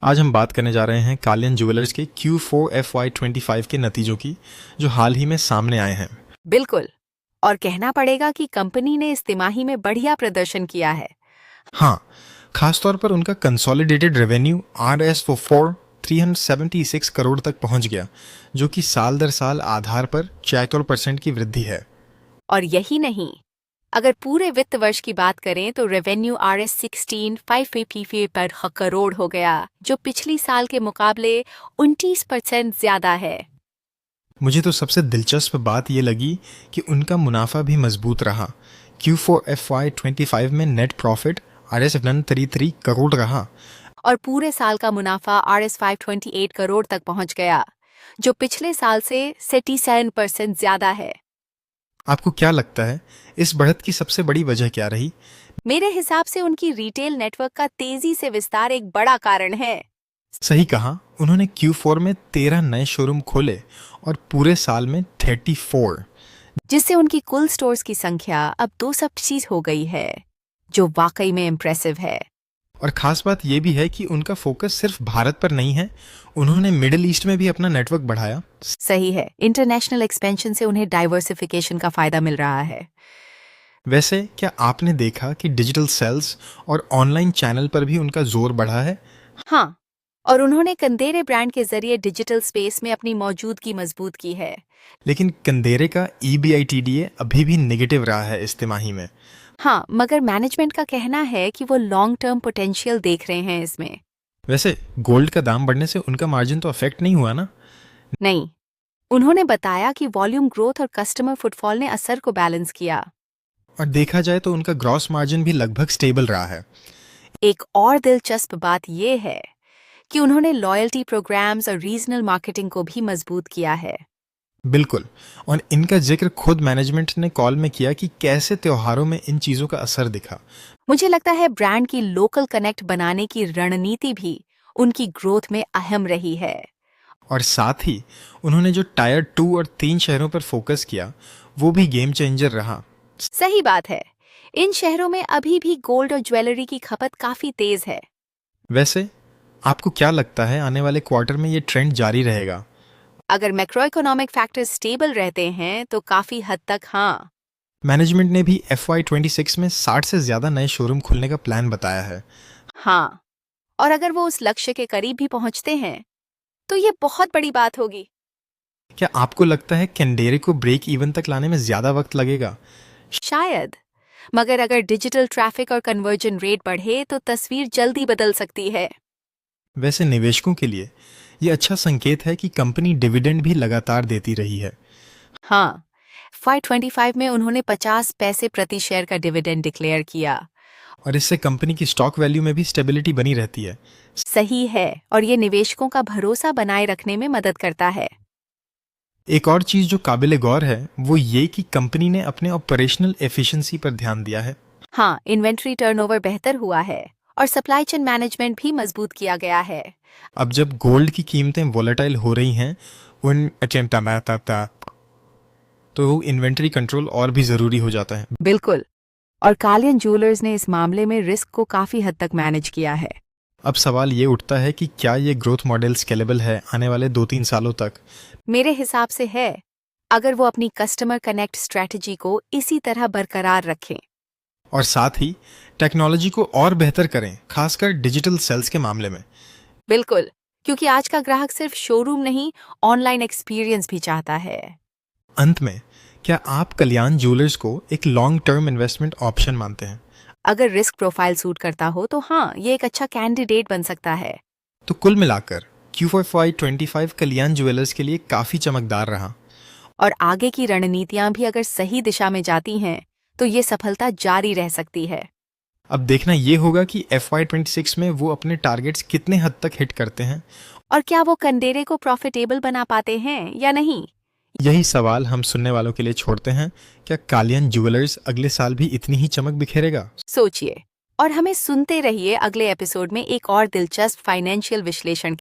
आज हम बात करने जा रहे हैं कालियन ज्वेलर्स के Q4 FY25 के नतीजों की, जो हाल ही में सामने आए हैं। बिल्कुल। और कहना पड़ेगा कि कंपनी ने इस तिमाही में बढ़िया प्रदर्शन किया है। हाँ, खासतौर पर उनका कंसोलिडेटेड रेवेन्यू RS4 376 करोड़ तक पहुंच गया, जो कि साल दर साल आधार पर 76% की वृद्धि है। और यही नहीं, अगर पूरे वित्त वर्ष की बात करें तो रेवेन्यू RS16,550 पर करोड़ हो गया, जो पिछली साल के मुकाबले 29% ज्यादा है। मुझे तो सबसे दिलचस्प बात ये लगी कि उनका मुनाफा भी मजबूत रहा। Q4 FY25 में नेट प्रॉफिट RS133 करोड़ रहा। और पूरे साल का मुनाफा RS528 करोड़ तक पहुंच गया, जो पिछले साल से 37% ज्यादा है। आपको क्या लगता है, इस बढ़त की सबसे बड़ी वजह क्या रही? मेरे हिसाब से उनकी रिटेल नेटवर्क का तेजी से विस्तार एक बड़ा कारण है। सही कहा, उन्होंने Q4 में 13 नए शोरूम खोले और पूरे साल में 34, जिससे उनकी कुल स्टोर्स की संख्या अब 225 हो गई है, जो वाकई में इम्प्रेसिव है। और खास बात यह भी है कि उनका फोकस सिर्फ भारत पर नहीं है, उन्होंने मिडिल ईस्ट में भी अपना नेटवर्क बढ़ाया। सही है, इंटरनेशनल एक्सपेंशन से उन्हें डाइवर्सिफिकेशन का फायदा मिल रहा है। वैसे क्या आपने देखा कि डिजिटल सेल्स और ऑनलाइन चैनल पर भी उनका जोर बढ़ा है? हाँ, और उन्होंने कंदेरे ब्रांड के जरिए डिजिटल स्पेस में अपनी मौजूदगी मजबूत की है। लेकिन कंदेरे का EBITDA अभी भी नेगेटिव रहा है इस तिमाही में। हाँ, मगर मैनेजमेंट का कहना है कि वो लॉन्ग टर्म पोटेंशियल देख रहे हैं इसमें। वैसे गोल्ड का दाम बढ़ने से उनका मार्जिन तो अफेक्ट नहीं हुआ ना? नहीं, उन्होंने बताया कि वॉल्यूम ग्रोथ और कस्टमर फुटफॉल ने असर को बैलेंस किया। और देखा जाए तो उनका ग्रॉस मार्जिन भी लगभग स्टेबल रहा है। एक और दिलचस्प बात यह है कि उन्होंने लॉयल्टी प्रोग्राम्स और रीजनल मार्केटिंग को भी मजबूत किया है। बिल्कुल, और इनका जिक्र खुद मैनेजमेंट ने कॉल में किया कि कैसे त्योहारों में इन चीज़ों का असर दिखा। मुझे लगता है ब्रांड की लोकल कनेक्ट बनाने की रणनीति भी उनकी ग्रोथ में अहम रही है। और साथ ही उन्होंने जो टायर 2 और 3 शहरों पर फोकस किया, वो भी गेम चेंजर रहा। सही बात है, इन शहरों में अभी भी गोल्ड और ज्वेलरी की खपत काफी तेज है। वैसे आपको क्या लगता है, आने वाले क्वार्टर में ये ट्रेंड जारी रहेगा? अगर मैक्रो इकोनॉमिक फैक्टर्स स्टेबल रहते हैं तो काफी हद तक हाँ। मैनेजमेंट ने भी FY26 में 60 से ज़्यादा नए शोरूम खुलने का प्लान बताया है। हाँ, और अगर वो उस लक्ष्य के करीब भी पहुंचते हैं तो ये बहुत बड़ी बात होगी। क्या आपको लगता है कैंडेरे को ब्रेक इवन तक लाने में ज़्यादा वक्त लगेगा? शायद, मगर अगर डिजिटल ट्रैफिक और कन्वर्जन रेट बढ़े तो तस्वीर जल्दी बदल सकती है। वैसे निवेशकों के लिए ये अच्छा संकेत है कि कंपनी डिविडेंड भी लगातार देती रही है। हाँ, 525 में उन्होंने 50 पैसे प्रति शेयर का डिविडेंड डिक्लेयर किया। और इससे कंपनी की स्टॉक वैल्यू में भी स्टेबिलिटी बनी रहती है। सही है, और ये निवेशकों का भरोसा बनाए रखने में मदद करता है। एक और चीज़ जो काबिले गौर है, वो ये कि कंपनी ने अपने ऑपरेशनल एफिशिएंसी पर ध्यान दिया है। हाँ, इन्वेंट्री टर्नओवर बेहतर हुआ है और सप्लाई चेन मैनेजमेंट भी मजबूत किया गया है। अब जब गोल्ड की कीमतें वोलेटाइल हो रही हैं, तो इन्वेंट्री कंट्रोल और भी ज़रूरी हो जाता है। बिल्कुल, और कालियन ज्वेलर्स ने इस मामले में रिस्क को काफी हद तक मैनेज किया है। अब सवाल ये उठता है कि क्या ये ग्रोथ मॉडल स्केलेबल है आने वाले 2-3 सालों तक? मेरे हिसाब से है, अगर वो अपनी कस्टमर कनेक्ट स्ट्रैटेजी को इसी तरह बरकरार रखें। और साथ ही टेक्नोलॉजी को और बेहतर करें, खासकर डिजिटल सेल्स के मामले में। बिल्कुल, क्योंकि आज का ग्राहक सिर्फ शोरूम नहीं, ऑनलाइन एक्सपीरियंस भी चाहता है। अंत में, क्या आप कल्याण ज्वेलर्स को एक लॉन्ग टर्म इन्वेस्टमेंट ऑप्शन मानते हैं? अगर रिस्क प्रोफाइल सूट करता हो तो हाँ, ये एक अच्छा कैंडिडेट बन सकता है। तो कुल मिलाकर Q4 कल्याण ज्वेलर्स के लिए काफ़ी चमकदार रहा। और आगे की रणनीतियां भी अगर सही दिशा में जाती हैं तो ये सफलता जारी रह सकती है। अब देखना ये होगा कि FY26 में वो अपने टारगेट्स कितने हद तक हिट करते हैं। और क्या वो कंडेरे को प्रॉफिटेबल बना पाते हैं या नहीं। यही सवाल हम सुनने वालों के लिए छोड़ते हैं। क्या कालियन ज्वेलर्स अगले साल भी इतनी ही चमक बिखेरेगा? सोचिए और हमें सुनते रहिए अगले एपिसोड में एक और दिलचस्प फाइनेंशियल विश्लेषण